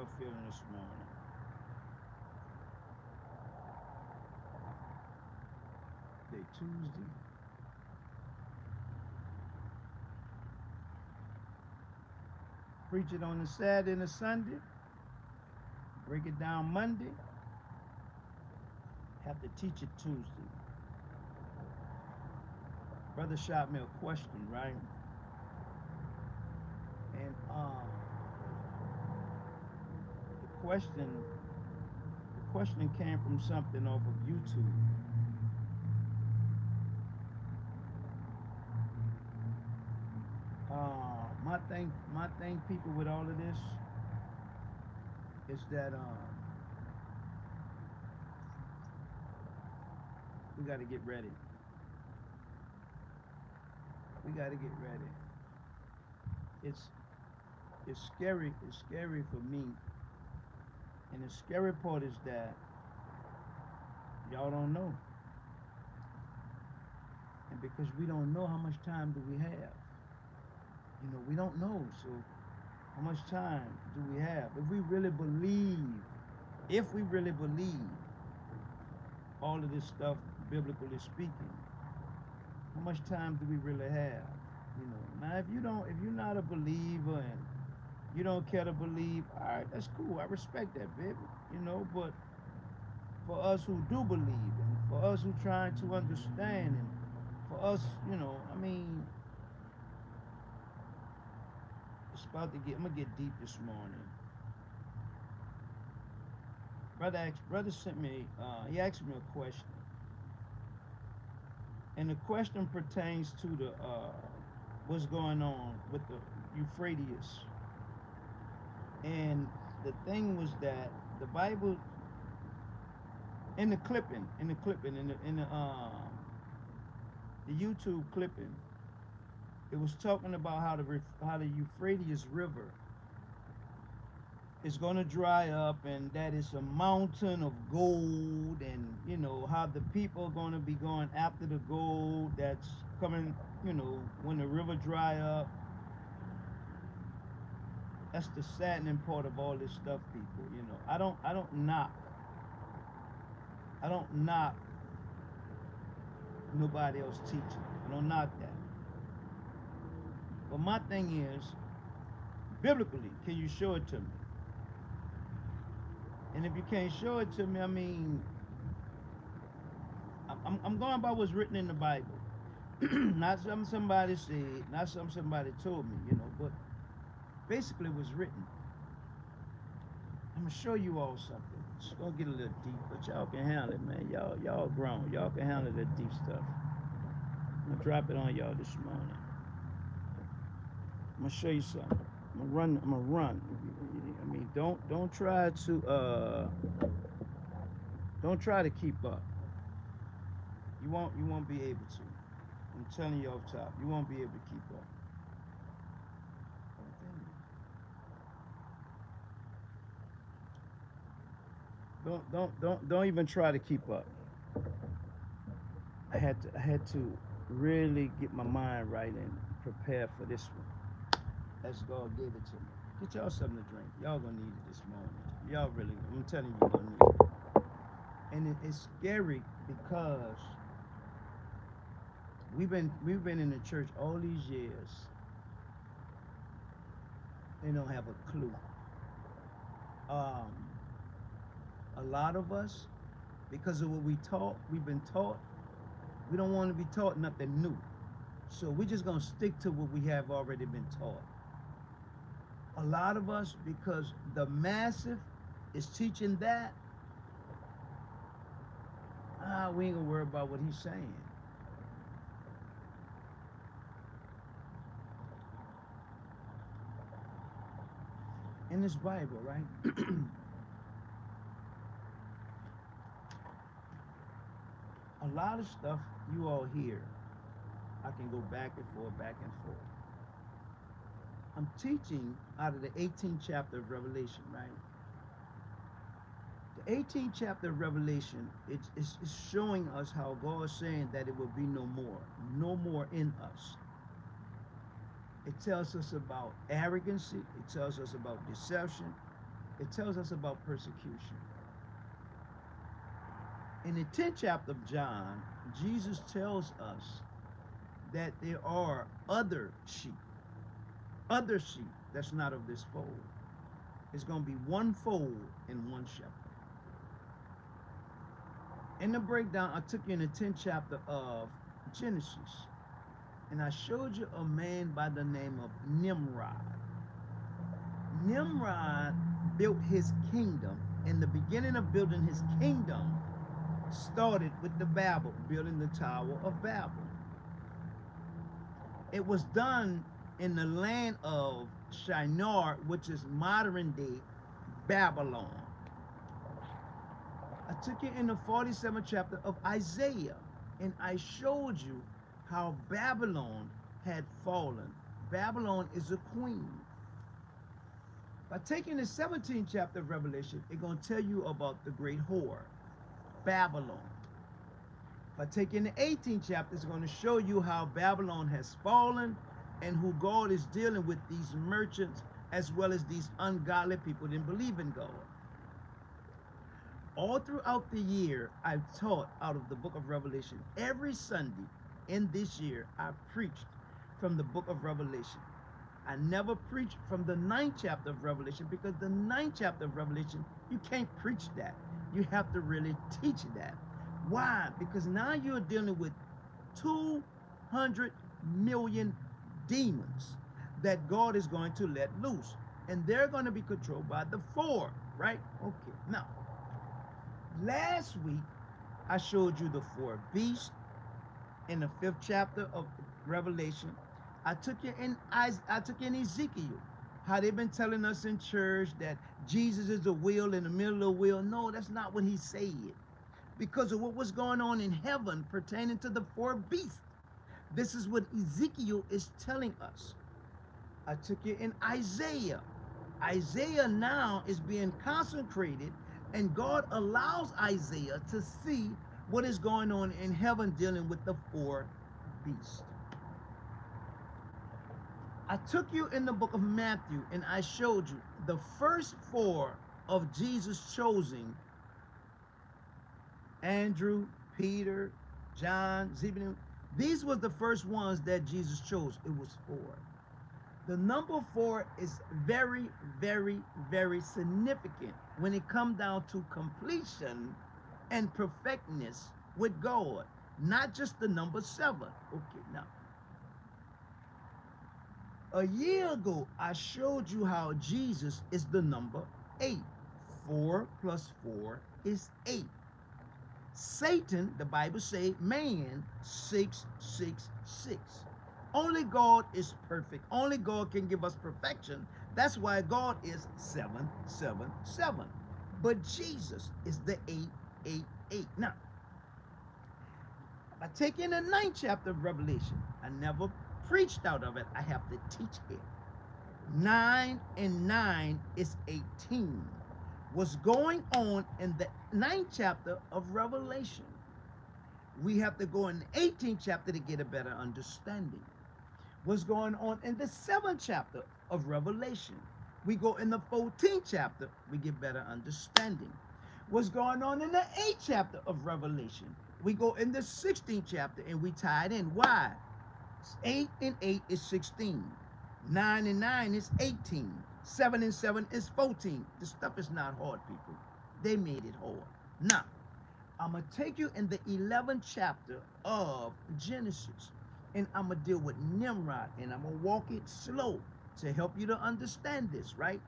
y'all feeling this morning? Day Tuesday. Preach it on the Saturday and the Sunday. Break it down Monday. Have to teach it Tuesday. Brother shot me a question, right? And the question came from something off of YouTube. My thing, people, with all of this is that we got to get ready. We got to get ready. It's it's scary. It's scary for me, and the scary part is that y'all don't know, and because we don't know how much time do we have. We don't know. So how much time do we have? If we really believe all of this stuff, biblically speaking, how much time do we really have? Now if you're not a believer and you don't care to believe, all right, that's cool. I respect that, baby. But for us who do believe, and for us who trying to understand, and for us, I mean, I'm gonna get deep this morning. Brother sent me, he asked me a question, and the question pertains to the what's going on with the Euphrates. And the thing was that the Bible, in the YouTube clipping, it was talking about how the Euphrates River is going to dry up, and that it's a mountain of gold, and how the people are going to be going after the gold that's coming, when the river dry up. That's the saddening part of all this stuff, people. I don't knock nobody else teaching. I don't knock that. But my thing is, biblically, can you show it to me? And if you can't show it to me, I mean, I'm going by what's written in the Bible. Not something somebody said, not something somebody told me, but basically it was written. I'm gonna show you all something. It's gonna get a little deep, but y'all can handle it, man. Y'all grown. Y'all can handle that deep stuff. I'm gonna drop it on y'all this morning. I'm gonna show you something. I'm gonna run. I mean, don't try to keep up. You won't be able to. I'm telling you off top, you won't be able to keep up. Don't even try to keep up. I had to really get my mind right and prepare for this one. As God gave it to me. Get y'all something to drink. Y'all gonna need it this morning. Y'all really, I'm telling you, gonna need it. And it's scary because we've been in the church all these years. They don't have a clue. Um, a lot of us, because of what we've been taught. We don't want to be taught nothing new. So we're just gonna stick to what we have already been taught. A lot of us, because the massive is teaching that, we ain't gonna worry about what he's saying. In this Bible, right? A lot of stuff you all hear, I can go back and forth, back and forth. I'm teaching out of the 18th chapter of Revelation, right? The 18th chapter of Revelation, it's showing us how God is saying that it will be no more in us. It tells us about arrogancy. It tells us about deception. it tells us about persecution. In the 10th chapter of John, Jesus tells us that there are other sheep that's not of this fold. It's going to be one fold and one shepherd. In the breakdown, I took you in the 10th chapter of Genesis, and I showed you a man by the name of Nimrod. Nimrod built his kingdom. In the beginning of building his kingdom, started with the Babel, building the Tower of Babel. It was done in the land of Shinar, which is modern day Babylon. I took you in the 47th chapter of Isaiah, and I showed you how Babylon had fallen. Babylon is a queen. By taking the 17th chapter of Revelation, it's going to tell you about the great whore, Babylon. By taking the 18th chapter, it's going to show you how Babylon has fallen and who God is dealing with these merchants as well as these ungodly people that didn't believe in God. All throughout the year, I've taught out of the book of Revelation. Every Sunday in this year, I preached from the book of Revelation. I never preached from the 9th chapter of Revelation because the 9th chapter of Revelation, you can't preach that. You have to really teach that. Why? Because now you're dealing with 200 million demons that God is going to let loose. And they're going to be controlled by the four, right? Okay. Now, last week, I showed you the four beasts in the 5th chapter of Revelation. I took you in Ezekiel, how they've been telling us in church that Jesus is the wheel in the middle of the wheel. No, that's not what he said. Because of what was going on in heaven pertaining to the four beasts. This is what Ezekiel is telling us. I took you in Isaiah. Isaiah now is being consecrated, and God allows Isaiah to see what is going on in heaven dealing with the four beasts. I took you in the book of Matthew, and I showed you the first four of Jesus choosing: Andrew, Peter, John, Zebedee. These were the first ones that Jesus chose. It was four. The number 4 is very, very, very significant when it comes down to completion and perfectness with God, not just the number 7. Okay, now, a year ago, I showed you how Jesus is the number 8. 4 plus 4 is 8. Satan, the Bible says, man, 666. Only God is perfect. Only God can give us perfection. That's why God is 777. But Jesus is the 888. Now, by taking the 9th chapter of Revelation, I never preached out of it. I have to teach it. 9 and 9 is 18. What's going on in the 9th chapter of Revelation? We have to go in the 18th chapter to get a better understanding. What's going on in the 7th chapter of Revelation? We go in the 14th chapter, we get better understanding. What's going on in the 8th chapter of Revelation? We go in the 16th chapter and we tie it in. Why? 8 and 8 is 16. 9 and 9 is 18. 7 and 7 is 14. This stuff is not hard, people. They made it hard. Now, I'm going to take you in the 11th chapter of Genesis, and I'm going to deal with Nimrod, and I'm going to walk it slow to help you to understand this, right?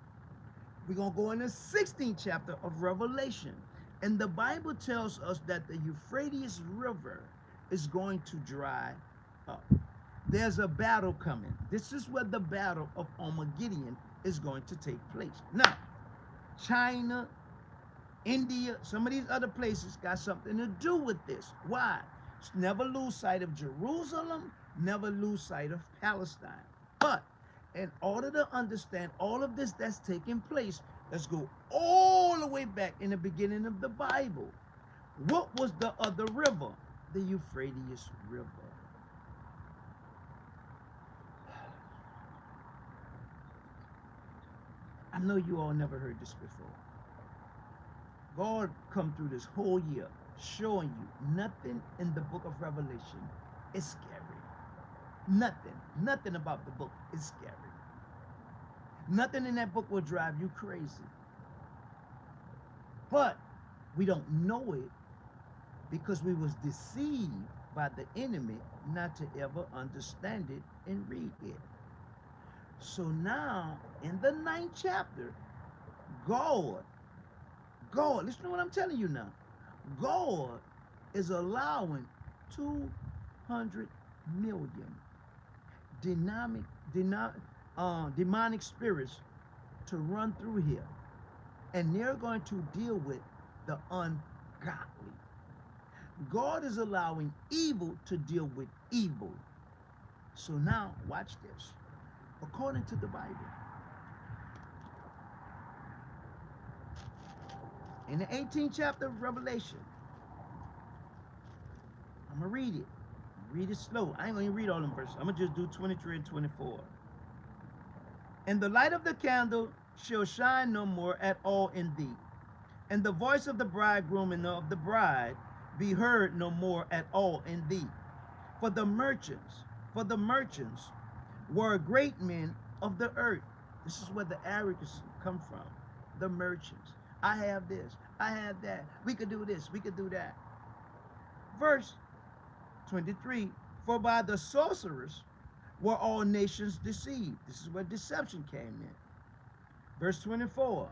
We're going to go in the 16th chapter of Revelation, and the Bible tells us that the Euphrates River is going to dry up. There's a battle coming. This is where the battle of Armageddon is going to take place. Now, China, India, some of these other places got something to do with this. Why? Never lose sight of Jerusalem, never lose sight of Palestine. But in order to understand all of this that's taking place, let's go all the way back in the beginning of the Bible. What was the other river? The Euphrates River. I know you all never heard this before. God come through this whole year showing you nothing in the book of Revelation is scary. Nothing about the book is scary. Nothing in that book will drive you crazy. But we don't know it because we was deceived by the enemy not to ever understand it and read it. So now, in the 9th chapter, God, listen to what I'm telling you now. God is allowing 200 million demonic spirits to run through here. And they're going to deal with the ungodly. God is allowing evil to deal with evil. So now, watch this. According to the Bible, in the 18th chapter of Revelation, I'm going to read it. Read it slow. I ain't going to read all them verses. I'm going to just do 23 and 24. And the light of the candle shall shine no more at all in thee, and the voice of the bridegroom and of the bride be heard no more at all in thee. For the merchants were great men of the earth. This is where the arrogance come from. The merchants. I have this. I have that. We could do this. We could do that. Verse 23. For by the sorcerers were all nations deceived. This is where deception came in. Verse 24.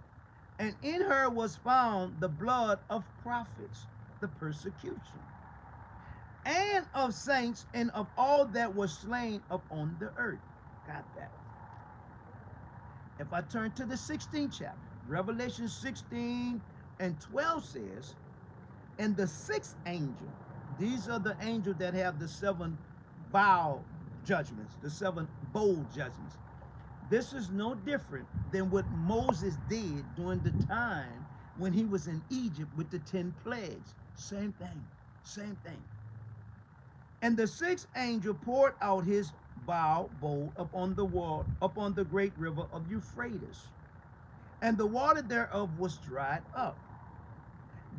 And in her was found the blood of prophets, the persecution, and of saints, and of all that were slain upon the earth. Got that. If I turn to the 16th chapter, Revelation 16 and 12 says, and the sixth angel, these are the angels that have the 7 vial judgments, the 7 bowl judgments. This is no different than what Moses did during the time when he was in Egypt with the 10 plagues. Same thing, same thing. And the sixth angel poured out his vial bowl upon the wall, upon the great river of Euphrates, and the water thereof was dried up,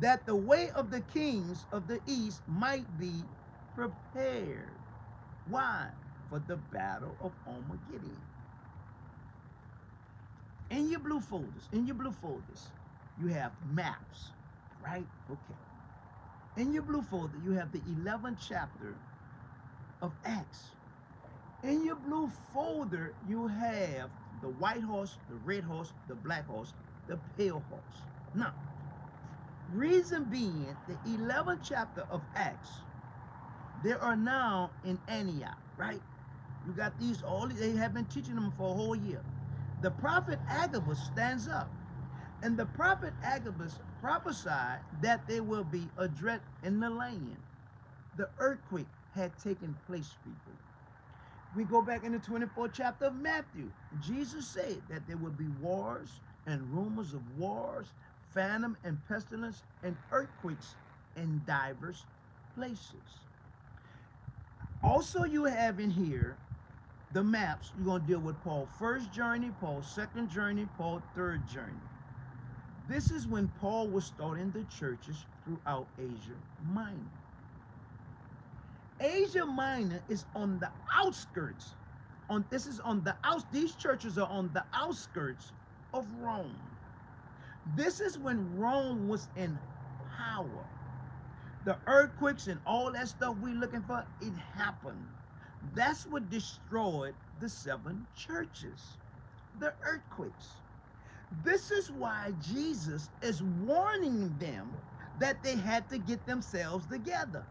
that the way of the kings of the east might be prepared. Why? For the battle of Armageddon. In your blue folders, you have maps, right? Okay. In your blue folder, you have the 11th chapter of Acts. In your blue folder, you have the white horse, the red horse, the black horse, the pale horse. Now, reason being, the 11th chapter of Acts, they are now in Antioch, right? You got these, they have been teaching them for a whole year. The prophet Agabus stands up, and the prophet Agabus prophesied that there will be a drought in the land. The earthquake had taken place, people. We go back in the 24th chapter of Matthew. Jesus said that there would be wars and rumors of wars, famine and pestilence, and earthquakes in diverse places. Also, you have in here the maps. You're going to deal with Paul's first journey, Paul's second journey, Paul's third journey. This is when Paul was starting the churches throughout Asia Minor. Asia Minor is on the outskirts. These churches are on the outskirts of Rome. This is when Rome was in power. The earthquakes and all that stuff we're looking for, it happened. That's what destroyed the 7 churches, the earthquakes. This is why Jesus is warning them that they had to get themselves together.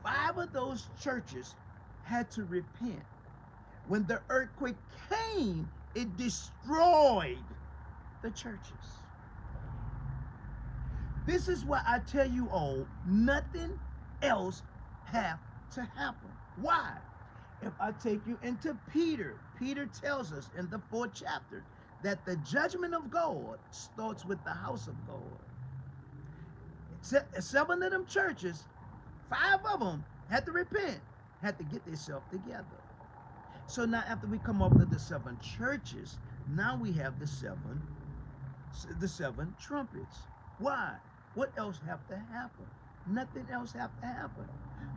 5 of those churches had to repent. When the earthquake came, it destroyed the churches. This is why I tell you all, nothing else have to happen. Why? If I take you into Peter, Peter tells us in the 4th chapter that the judgment of God starts with the house of God. 7 of them churches, 5 of them had to repent, had to get themselves together. So now after we come up with the 7 churches, now we have the 7 the seven trumpets. Why? What else have to happen? Nothing else have to happen.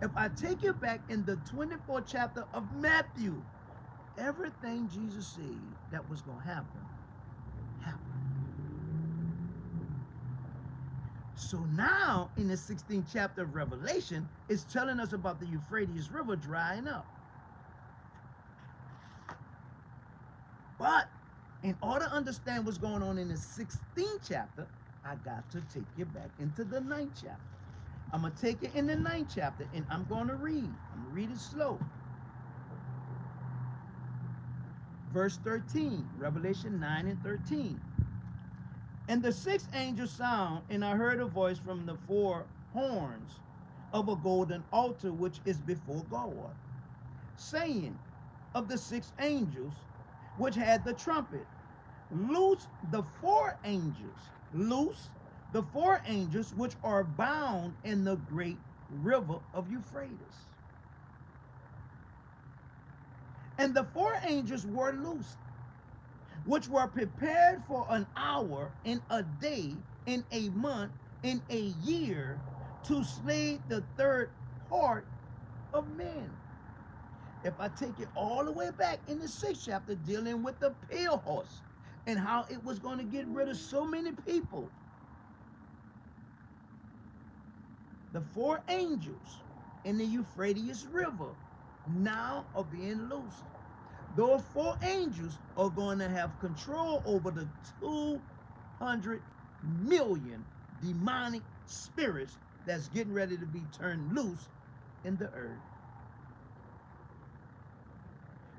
If I take you back in the 24th chapter of Matthew, everything Jesus said that was going to happen, happened. So now, in the 16th chapter of Revelation, it's telling us about the Euphrates River drying up. But in order to understand what's going on in the 16th chapter, I got to take you back into the 9th chapter. I'm going to take you in the 9th chapter, and I'm going to read. I'm going to read it slow. Verse 13, Revelation 9 and 13. And the sixth angel sound, and I heard a voice from the four horns of a golden altar which is before God, saying of the six angels which had the trumpet, loose the four angels which are bound in the great river of Euphrates. And the four angels were loosed, which were prepared for an hour, in a day, in a month, in a year, to slay the third part of men. If I take it all the way back in the 6th chapter, dealing with the pale horse and how it was going to get rid of so many people, the four angels in the Euphrates River now are being loosed. Those four angels are going to have control over the 200 million demonic spirits that's getting ready to be turned loose in the earth.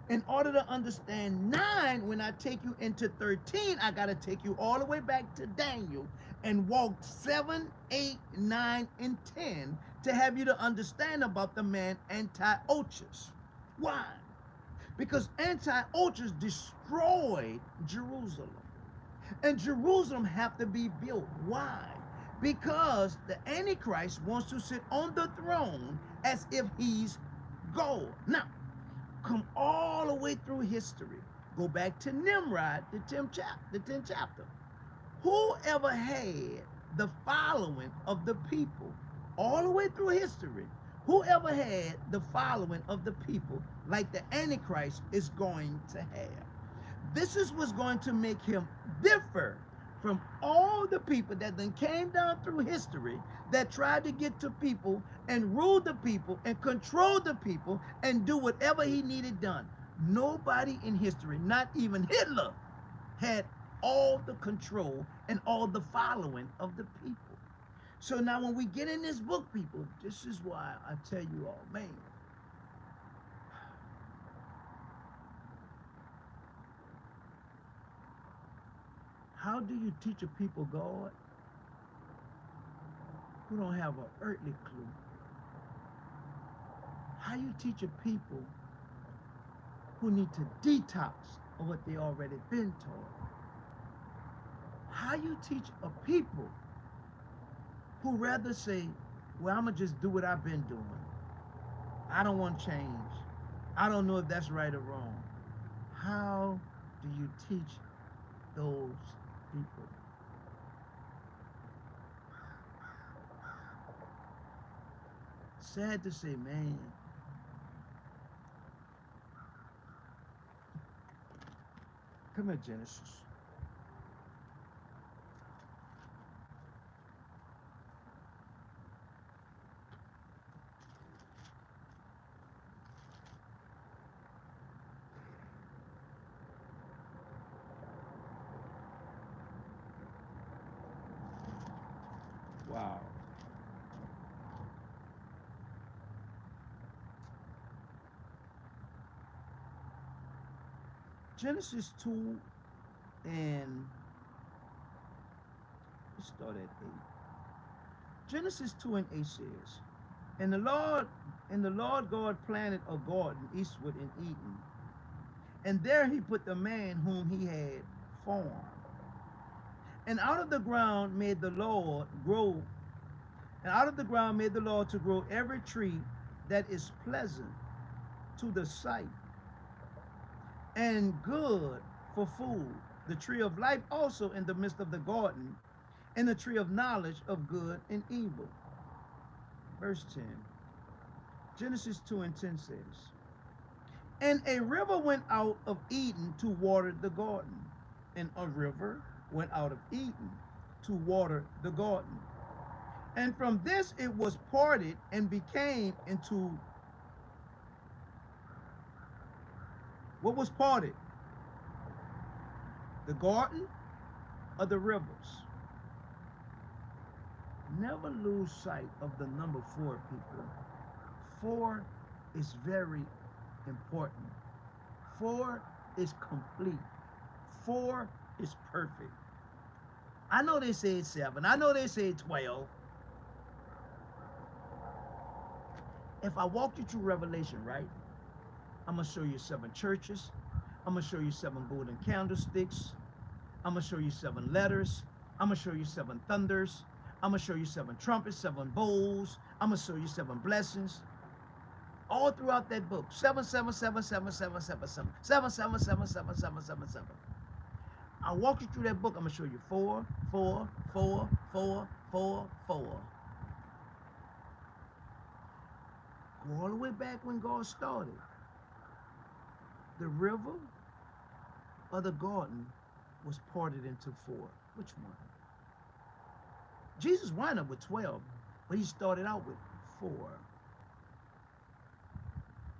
In order to understand 9, when I take you into 13, I got to take you all the way back to Daniel and walk 7, 8, 9, and 10 to have you to understand about the man Antiochus. Why? Because Antiochus destroyed Jerusalem. And Jerusalem have to be built. Why? Because the Antichrist wants to sit on the throne as if he's God. Now, come all the way through history. Go back to Nimrod, the 10th chapter. Whoever had the following of the people, all the way through history, whoever had the following of the people, like the Antichrist is going to have. This is what's going to make him differ from all the people that then came down through history that tried to get to people and rule the people and control the people and do whatever he needed done. Nobody in history, not even Hitler, had all the control and all the following of the people. So now when we get in this book, people, this is why I tell you all, man, how do you teach a people God who don't have an earthly clue? How you teach a people who need to detox of what they already been taught? How you teach a people who rather say, well, I'm going to just do what I've been doing. I don't want change. I don't know if that's right or wrong. How do you teach those people? Sad to say, man. Come here, Genesis. Wow. Genesis 2 and let's start at 8. Genesis 2 and 8 says, And the Lord God planted a garden eastward in Eden, and there he put the man whom he had formed. And out of the ground made the Lord to grow every tree that is pleasant to the sight and good for food, the tree of life also in the midst of the garden, and the tree of knowledge of good and evil. Verse 10. Genesis 2 and 10 says, and a river went out of Eden to water the garden. And a river went out of Eden to water the garden. And from this it was parted and became into what was parted? The garden or the rivers? Never lose sight of the number 4, people. 4 is very important. 4 is complete. 4 is perfect. I know they say 7. I know they say 12. If I walk you through Revelation, right? I'm going to show you 7 churches. I'm going to show you 7 golden candlesticks. I'm going to show you 7 letters. I'm going to show you 7 thunders. I'm going to show you 7 trumpets, 7 bowls. I'm going to show you 7 blessings. All throughout that book. 7, 7, 7, 7, 7, 7, 7. 7, 7, 7, 7, 7, 7, 7. I'll walk you through that book. I'm going to show you 4, 4, 4, 4, 4, 4. Go all the way back when God started. The river or the garden was parted into 4. Which one? Jesus wound up with 12, but he started out with 4.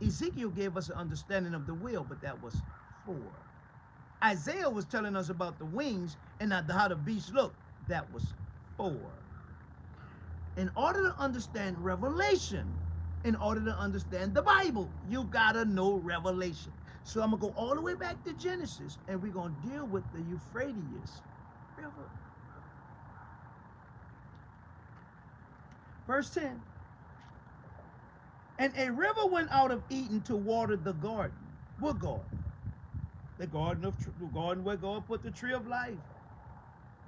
Ezekiel gave us an understanding of the will, but that was 4. Isaiah was telling us about the wings and how the beast looked. That was 4. In order to understand Revelation, in order to understand the Bible, you gotta know Revelation. So I'm gonna go all the way back to Genesis, and we're gonna deal with the Euphrates River. Verse 10. And a river went out of Eden to water the garden. What garden? The garden where God put the tree of life.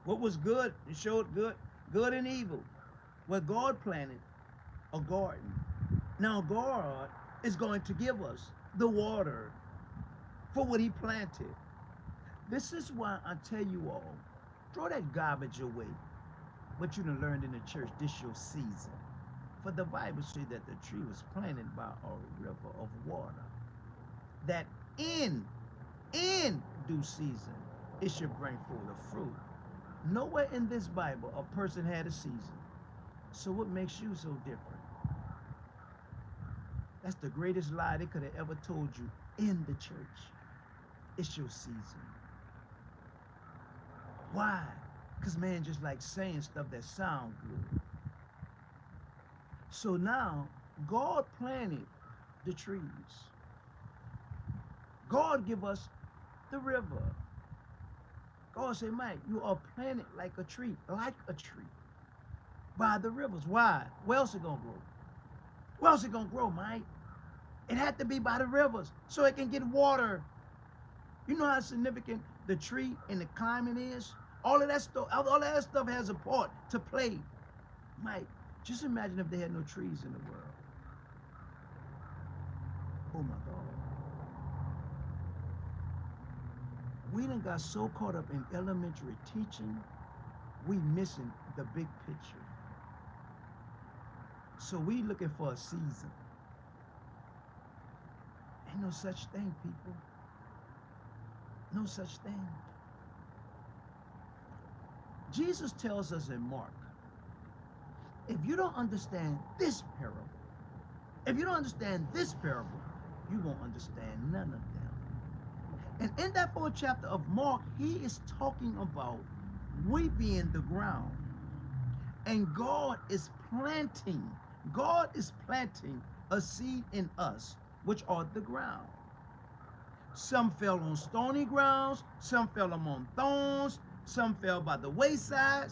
What was good? It showed good and evil. Where God planted a garden. Now God is going to give us the water for what he planted. This is why I tell you all, throw that garbage away. What you done learned in the church, this your season. For the Bible says that the tree was planted by a river of water, that in due season it should bring forth a fruit. Nowhere in this Bible a person had a season. So what makes you so different? That's the greatest lie they could have ever told you in the church. It's your season. Why? Because man just like saying stuff that sound good. So now, God planted the trees. God give us the river. God said, Mike, you are planted like a tree, by the rivers. Why? Where else it gonna grow? Where else it gonna grow, Mike? It had to be by the rivers so it can get water. You know how significant the tree and the climate is? All of that stuff has a part to play. Mike, just imagine if they had no trees in the world. Oh my God. We done got so caught up in elementary teaching, we missing the big picture. So we looking for a season. Ain't no such thing, people. No such thing. Jesus tells us in Mark, if you don't understand this parable, if you don't understand this parable, you won't understand none of them. And in that 4th chapter of Mark, he is talking about we being the ground. And God is planting a seed in us, which are the ground. Some fell on stony grounds, some fell among thorns, some fell by the wayside,